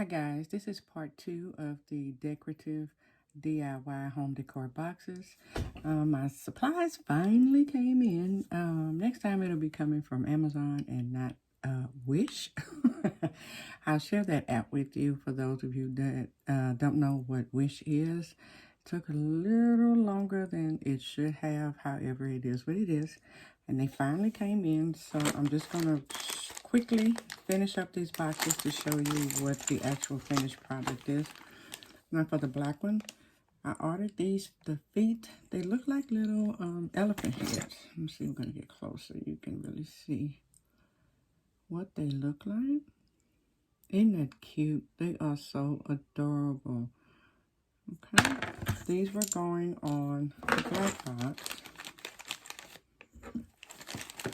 Hi guys, this is part 2 of the decorative DIY home decor boxes. My supplies finally came in. Next time it'll be coming from Amazon and not Wish. I'll share that app with you for those of you that don't know what Wish is. It took a little longer than it should have, however it is what it is. And they finally came in, so I'm just going to quickly finish up these boxes to show you what the actual finished product is. Now for the black one, I ordered these, the feet. They look like little elephant heads. Let me see, I'm going to get closer. You can really see what they look like. Isn't that cute? They are so adorable. Okay, these were going on the black box.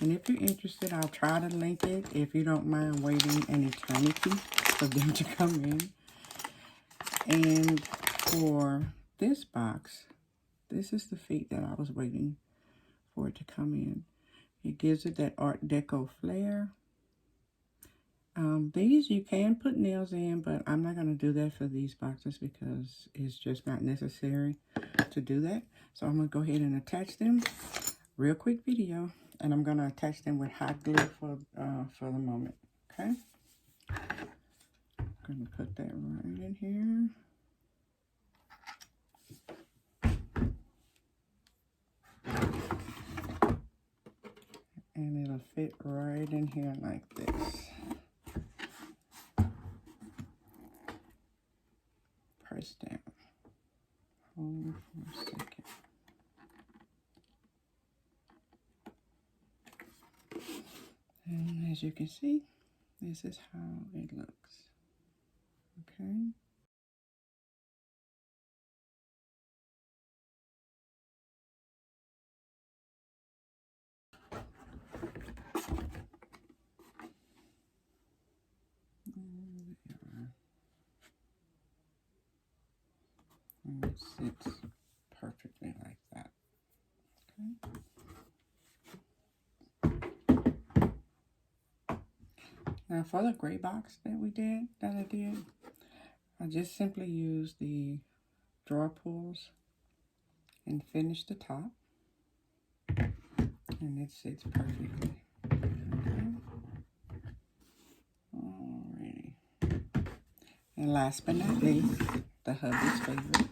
And if you're interested, I'll try to link it if you don't mind waiting an eternity for them to come in. And for this box, this is the feet that I was waiting for it to come in. It gives it that Art Deco flair. These you can put nails in, but I'm not going to do that for these boxes because it's just not necessary to do that. So I'm going to go ahead and attach them. Real quick video. And I'm going to attach them with hot glue for the moment, okay? I'm going to put that right in here. And it'll fit right in here like this. Press down. Hold for a second. And as you can see, this is how it looks. Okay. And it sits perfectly like that. Okay. Now for the gray box that I did, I just simply used the drawer pulls and finished the top. And it sits perfectly. Okay. Alrighty. And last but not least, the hubby's favorite.